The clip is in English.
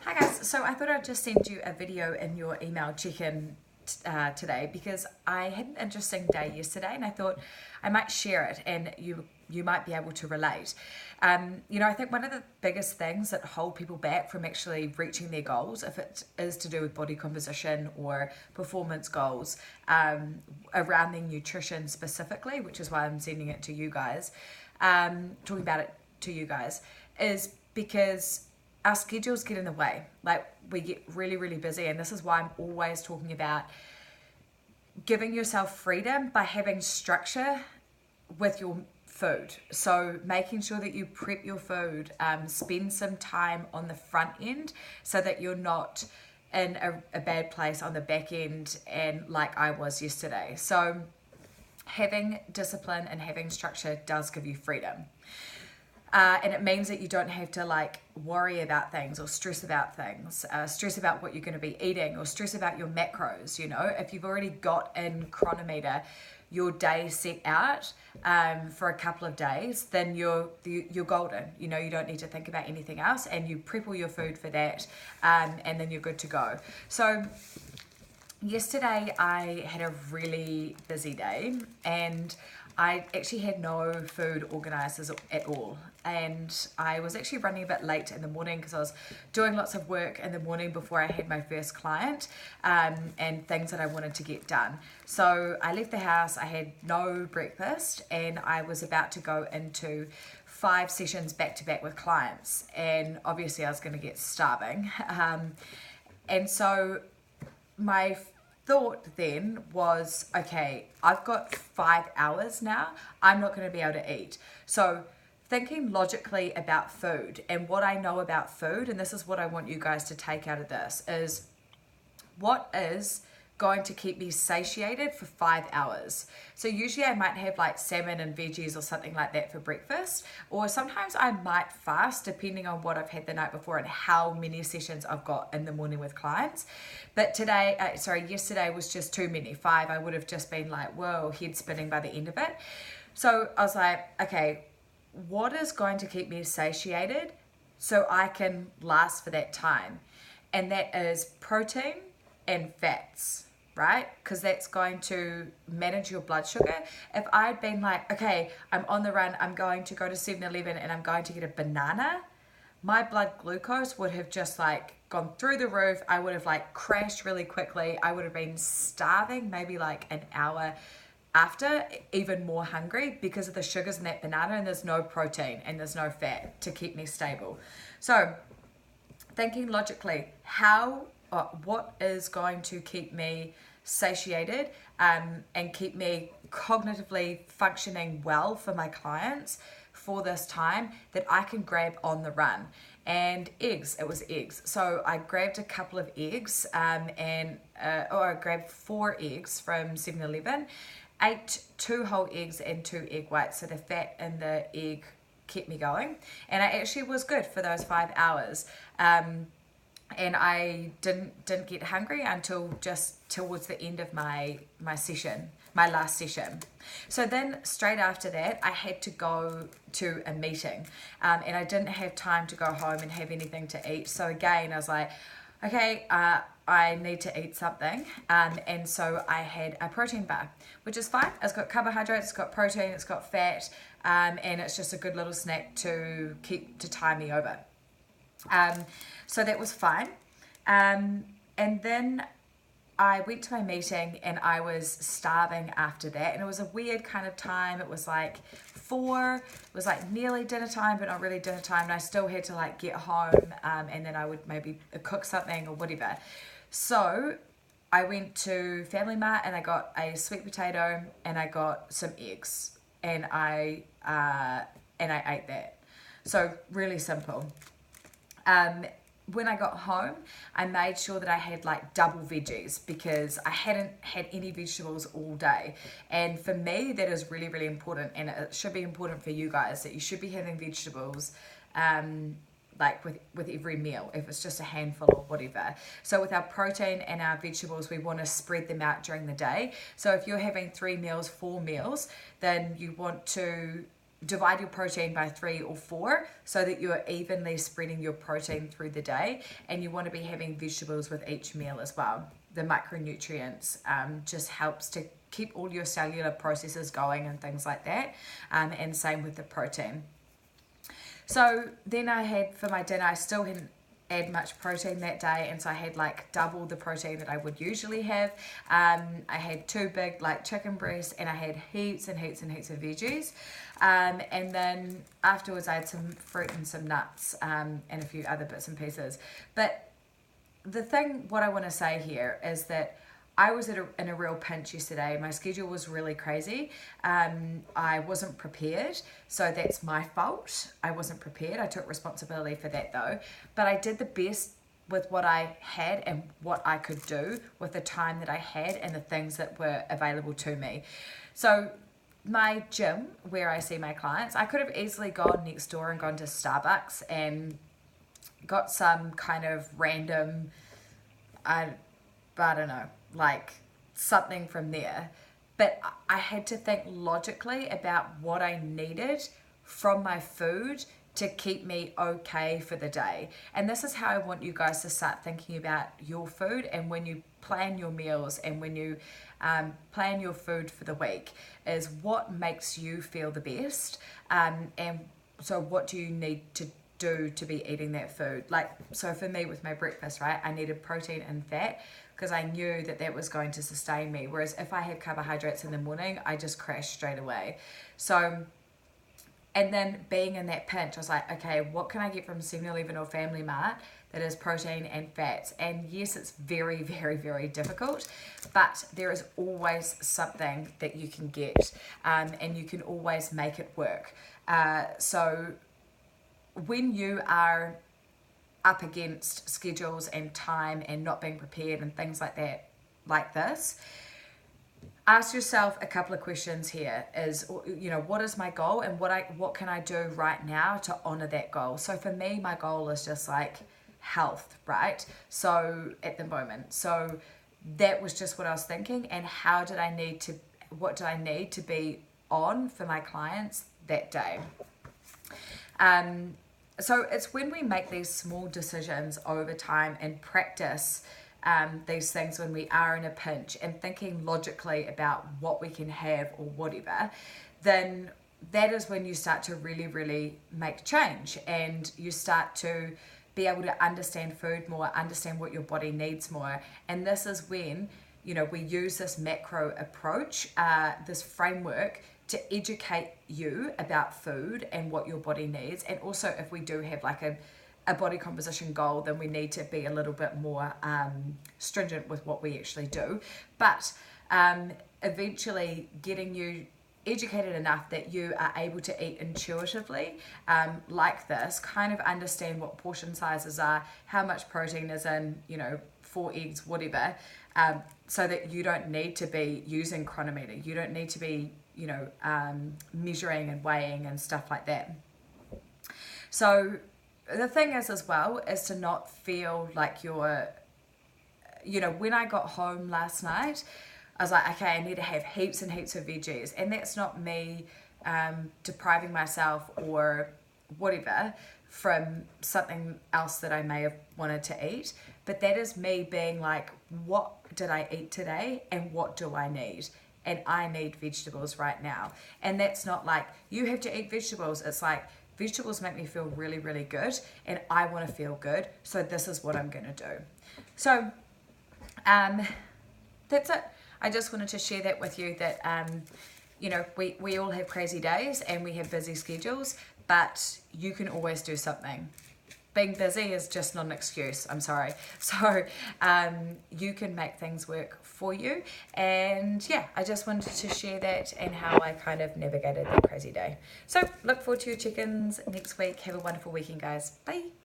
Hi guys, so I thought I'd just send you a video in your email check-in today because I had an interesting day yesterday and I thought I might share it and you might be able to relate. I think one of the biggest things that hold people back from actually reaching their goals, if it is to do with body composition or performance goals, around their nutrition specifically, which is why I'm sending it to you guys, talking about it to you guys, is because our schedules get in the way. Like, we get really, really busy, and this is why I'm always talking about giving yourself freedom by having structure with your food. So making sure that you prep your food, spend some time on the front end so that you're not in a bad place on the back end and like I was yesterday. So having discipline and having structure does give you freedom. And it means that you don't have to worry about things or stress about things, stress about what you're going to be eating or stress about your macros. If you've already got in Chronometer your day set out for a couple of days, then you're golden. You don't need to think about anything else, and you prep all your food for that, and then you're good to go. So yesterday I had a really busy day and I actually had no food organised at all, and I was actually running a bit late in the morning because I was doing lots of work in the morning before I had my first client, and things that I wanted to get done. So I left the house, I had no breakfast, and I was about to go into 5 sessions back to back with clients, and obviously I was going to get starving. And so my thought then was, okay, I've got 5 hours now, I'm not going to be able to eat. So thinking logically about food and what I know about food, and this is what I want you guys to take out of this, is what is going to keep me satiated for 5 hours. So usually I might have salmon and veggies or something like that for breakfast, or sometimes I might fast depending on what I've had the night before and how many sessions I've got in the morning with clients. But yesterday was just too many. 5, I would have just been whoa, head spinning by the end of it. So I was like, okay, what is going to keep me satiated so I can last for that time? And that is protein and fats, right? Because that's going to manage your blood sugar. If I'd been okay, I'm on the run, I'm going to go to 7-Eleven and I'm going to get a banana, my blood glucose would have just gone through the roof. I would have crashed really quickly. I would have been starving maybe an hour after, even more hungry because of the sugars in that banana, and there's no protein and there's no fat to keep me stable. So thinking logically, what is going to keep me satiated and keep me cognitively functioning well for my clients for this time that I can grab on the run? And eggs, it was eggs. So I grabbed a couple of eggs I grabbed 4 eggs from 7-Eleven, ate 2 whole eggs and 2 egg whites, so the fat in the egg kept me going, and I actually was good for those 5 hours. And I didn't get hungry until just towards the end of my last session. So then straight after that, I had to go to a meeting, and I didn't have time to go home and have anything to eat. So again, I was like, okay, I need to eat something, and so I had a protein bar, which is fine. It's got carbohydrates, it's got protein, it's got fat, and it's just a good little snack to tie me over. So that was fine. And then I went to my meeting and I was starving after that. And it was a weird kind of time. It was 4, it was nearly dinner time, but not really dinner time. And I still had to get home, and then I would maybe cook something or whatever. So I went to Family Mart and I got a sweet potato and I got some eggs, and I ate that. So really simple. When I got home, I made sure that I had double veggies because I hadn't had any vegetables all day. And for me, that is really, really important. And it should be important for you guys that you should be having vegetables with every meal, if it's just a handful or whatever. So with our protein and our vegetables, we want to spread them out during the day. So if you're having 3 meals, 4 meals, then you want to divide your protein by 3 or 4 so that you're evenly spreading your protein through the day, and you want to be having vegetables with each meal as well. The micronutrients just helps to keep all your cellular processes going and things like that, and same with the protein. So then I had for my dinner, I still hadn't add much protein that day, and so I had like double the protein that I would usually have. I had 2 big like chicken breasts, and I had heaps and heaps and heaps of veggies, and then afterwards I had some fruit and some nuts, and a few other bits and pieces. But what I want to say here is that I was in a real pinch yesterday. My schedule was really crazy. I wasn't prepared, so that's my fault. I wasn't prepared. I took responsibility for that though. But I did the best with what I had and what I could do with the time that I had and the things that were available to me. So my gym, where I see my clients, I could have easily gone next door and gone to Starbucks and got some kind of random, I don't know, like something from there. But I had to think logically about what I needed from my food to keep me okay for the day. And this is how I want you guys to start thinking about your food, and when you plan your meals and when you plan your food for the week, is what makes you feel the best, and so what do you need to do to be eating that food. Like, so for me with my breakfast, right, I needed protein and fat because I knew that that was going to sustain me. Whereas if I had carbohydrates in the morning, I just crashed straight away. So, and then being in that pinch, I was like, okay, what can I get from 7-Eleven or Family Mart that is protein and fats? And yes, it's very, very, very difficult, but there is always something that you can get, and you can always make it work. So when you are up against schedules and time and not being prepared and things like that, like this, ask yourself a couple of questions here. Is, you know, what is my goal, and what can I do right now to honor that goal? So for me, my goal is just like health, right? So at the moment, so that was just what I was thinking, and what do I need to be on for my clients that day? So it's when we make these small decisions over time and practice these things when we are in a pinch and thinking logically about what we can have or whatever, then that is when you start to really, really make change, and you start to be able to understand food more, understand what your body needs more. And this is when, you know, we use this macro approach, this framework, to educate you about food and what your body needs. And also, if we do have like a body composition goal, then we need to be a little bit more stringent with what we actually do. But eventually getting you educated enough that you are able to eat intuitively, like this, kind of understand what portion sizes are, how much protein is in, you know, 4 eggs, whatever, so that you don't need to be using chronometer. You don't need to be, you know, measuring and weighing and stuff like that. So the thing is as well is to not feel like you're, you know, when I got home last night, I was like, okay, I need to have heaps and heaps of veggies. And that's not me depriving myself or whatever from something else that I may have wanted to eat. But that is me being like, what did I eat today and what do I need? And I need vegetables right now. And that's not like, you have to eat vegetables. It's like, vegetables make me feel really, really good, and I want to feel good. So this is what I'm going to do. So that's it. I just wanted to share that with you, that, you know, we all have crazy days and we have busy schedules, but you can always do something. Being busy is just not an excuse, I'm sorry. So you can make things work for you. And yeah, I just wanted to share that and how I kind of navigated that crazy day. So look forward to your chickens next week. Have a wonderful weekend, guys. Bye.